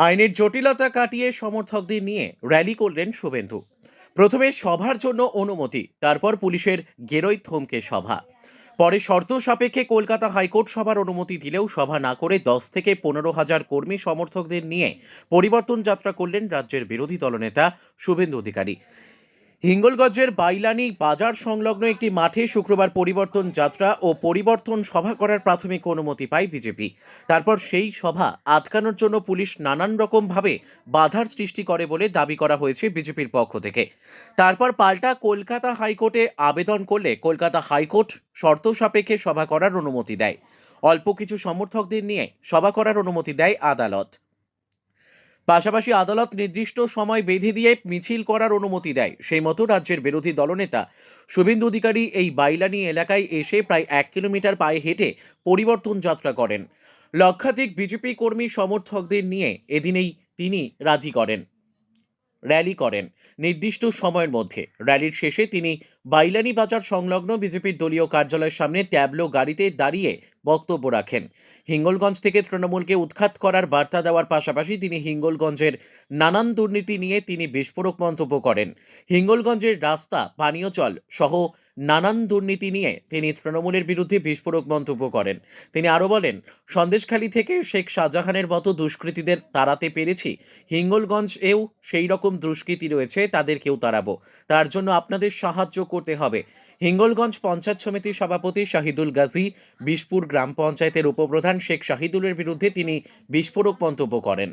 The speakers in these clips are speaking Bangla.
আইনের জটিলতা কাটিয়ে সমর্থকদের নিয়ে র্যালি করলেন শুভেন্দু। প্রথমে সভার জন্য অনুমতি, তারপর পুলিশের গেরোয় থমকে সভা। পরে শর্ত সাপেক্ষে কলকাতা হাইকোর্ট সভার অনুমতি দিলেও সভা না করে 10 থেকে 15,000 কর্মী সমর্থকদের নিয়ে পরিবর্তন যাত্রা করলেন রাজ্যের বিরোধী দলনেতা শুভেন্দু অধিকারী। হিঙ্গলগঞ্জের বাইলানি বাজার সংলগ্ন একটি মাঠে শুক্রবার পরিবর্তন যাত্রা ও পরিবর্তন সভা করার প্রাথমিক অনুমতি পায় বিজেপি। তারপর সেই সভা আটকানোর জন্য পুলিশ নানান রকম ভাবে বাধার সৃষ্টি করে বলে দাবি করা হয়েছে বিজেপির পক্ষ থেকে। তারপর পাল্টা কলকাতা হাইকোর্টে আবেদন করলে কলকাতা হাইকোর্ট শর্ত সাপেক্ষে সভা করার অনুমতি দেয়। অল্প কিছু সমর্থকদের নিয়ে সভা করার অনুমতি দেয় আদালত। পাশাপাশি আদালত নির্দিষ্ট সময় বেঁধে দিয়ে মিছিল করার অনুমতি দেয়। সেই মতো রাজ্যের বিরোধী দলনেতা শুভেন্দু অধিকারী এই বাইলানি এলাকায় এসে প্রায় 1 কিলোমিটার পায়ে হেঁটে পরিবর্তন যাত্রা করেন। লক্ষাধিক বিজেপি কর্মী সমর্থকদের নিয়ে এদিনেই তিনি র্যালি করেন নির্দিষ্ট সময়ের মধ্যে। র্যালির শেষে তিনি বাইলানি বাজার সংলগ্ন বিজেপির দলীয় কার্যালয়ের সামনে ট্যাবলো গাড়িতে দাঁড়িয়ে বক্তব্য রাখেন। হিঙ্গলগঞ্জ থেকে তৃণমূলকে উৎখাত করার বার্তা দেওয়ার পাশাপাশি তিনি হিঙ্গলগঞ্জের নানান দুর্নীতি নিয়ে তিনি বিস্ফোরক মন্তব্য করেন। হিঙ্গলগঞ্জের রাস্তা, পানীয় জল সহ নানান দুর্নীতি নিয়ে তিনি তৃণমূলের বিরুদ্ধে বিস্ফোরক মন্তব্য করেন। তিনি আরও বলেন, সন্দেশখালী থেকে শেখ শাহজাহানের মতো দুষ্কৃতীদের তাড়াতে পেরেছি, হিঙ্গলগঞ্জেও সেই রকম দুষ্কৃতী রয়েছে, তাদেরকেও তাড়াবো। তার জন্য আপনাদের সাহায্য করতে হবে। হিঙ্গলগঞ্জ পঞ্চায়েত সমিতির সভাপতি শাহিদুল গাজী, বিশপুর গ্রাম পঞ্চায়েতের উপপ্রধান শেখ শাহিদুলের বিরুদ্ধে তিনি বিস্ফোরক মন্তব্য করেন।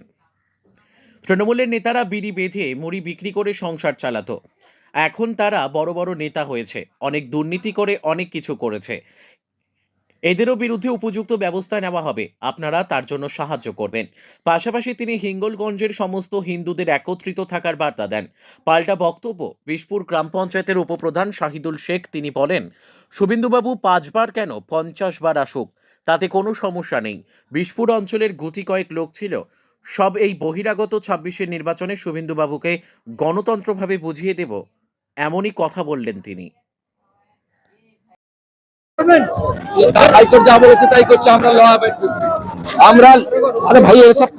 তৃণমূলের নেতারা বিড়ি বেঁধে মুড়ি বিক্রি করে সংসার চালাতো, এখন তারা বড় বড় নেতা হয়েছে, অনেক দুর্নীতি করে অনেক কিছু করেছে, এদেরও বিরুদ্ধে উপযুক্ত ব্যবস্থা নেওয়া হবে, আপনারা তার জন্য সাহায্য করবেন। পাশাপাশি তিনি হিঙ্গলগঞ্জের সমস্ত হিন্দুদের একত্রিত থাকার বার্তা দেন। পাল্টা বক্তব্য বিশপুর গ্রাম পঞ্চায়েতের উপপ্রধান শাহিদুল শেখ। তিনি বলেন, শুভেন্দুবাবু 5 বার কেন 50 বার আসুক, তাতে কোনো সমস্যা নেই। বিশপুর অঞ্চলের গুটি কয়েক লোক ছিল, সব এই বহিরাগত 26-এর নির্বাচনে শুভেন্দুবাবুকে গণতন্ত্রভাবে বুঝিয়ে দেব, এমনই কথা বললেন তিনি। হাইকোর্ট যা বলেছে তাই করছে, আমরা ল অ্যাবাইড পিপল। আমরা আরে ভাই এসব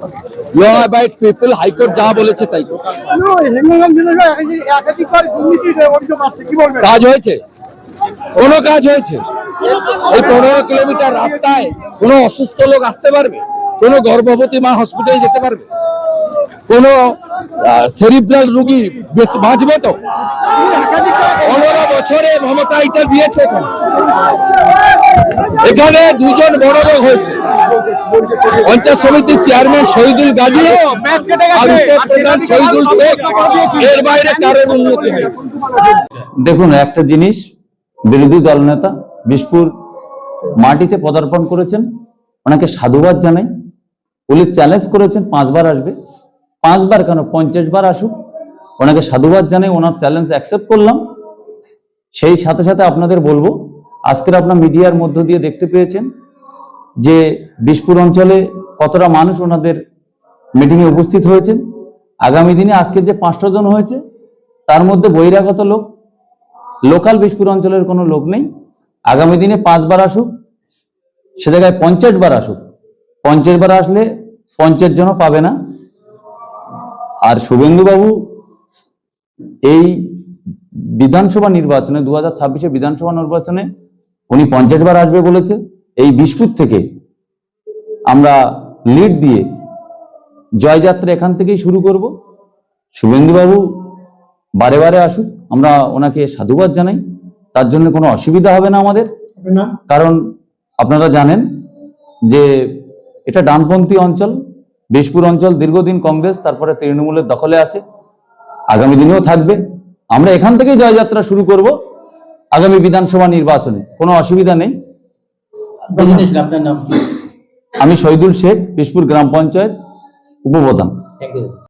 ল অ্যাবাইড পিপল, হাইকোর্ট যা বলেছে তাই করছে। কাজ হয়েছে? কোনো কাজ হয়েছে? এই 15 কিলোমিটার রাস্তায় কোনো অসুস্থ লোক আসতে পারবে? কোনো গর্ভবতী মা হসপিটালে যেতে পারবে? কোনো সেরিব্রাল রোগী বাঁচবে তো? 15 বছরে মমতা এটা দিয়েছে। এখানে দুজন বড় লোক হয়েছে, পঞ্চায়েত সমিতির চেয়ারম্যান শহীদুল গাজী আর উপপ্রধান শহীদুল শেখ। এর বাইরে কারোর উন্নতি হয়েছে? দেখুন, একটা জিনিস, বিরোধী দলনেতা বিশপুর মাটিতে পদার্পণ করেছেন, ওনাকে সাধুবাদ জানাই। পুলিশ চ্যালেঞ্জ করেছেন 5 বার আসবে, 5 বার কেন 50 বার আসুক, ওনাকে সাধুবাদ জানাই, ওনার চ্যালেঞ্জ অ্যাকসেপ্ট করলাম। সেই সাথে সাথে আপনাদের বলবো, আজকের আপনার মিডিয়ার মধ্য দিয়ে দেখতে পেয়েছেন যে বিশপুর অঞ্চলে কতটা মানুষ ওনাদের মিটিংয়ে উপস্থিত হয়েছেন। আগামী দিনে আজকের যে 5টা জন হয়েছে তার মধ্যে বহিরাগত লোক, লোকাল বিশপুর অঞ্চলের কোনো লোক নেই। আগামী দিনে 5 বার আসুক, সে জায়গায় 50 বার আসুক, 50 বার আসলে 50 জনও পাবে না। আর শুভেন্দুবাবু এই বিধানসভা নির্বাচনে 2026-এ বিধানসভা নির্বাচনে উনি 50 বার আসবে বলেছে। এই বিশপুর থেকে আমরা লিড দিয়ে জয়যাত্রা এখান থেকেই শুরু করব। শুভেন্দুবাবু বারে বারে আসুক, আমরা ওনাকে সাধুবাদ জানাই, তার জন্য কোনো অসুবিধা হবে না আমাদের। কারণ আপনারা জানেন যে এটা ডানপন্থী অঞ্চল, বিশপুর অঞ্চল দীর্ঘদিন কংগ্রেস তারপরে তৃণমূলের দখলে আছে, আগামী দিনেও থাকবে। আমরা এখান থেকেই জয়যাত্রা শুরু করব আগামী বিধানসভা নির্বাচনে, কোনো অসুবিধা নেই। আপনার নাম কি? আমি শহীদুল শেখ, বিশপুর গ্রাম পঞ্চায়েত উপপ্রধান।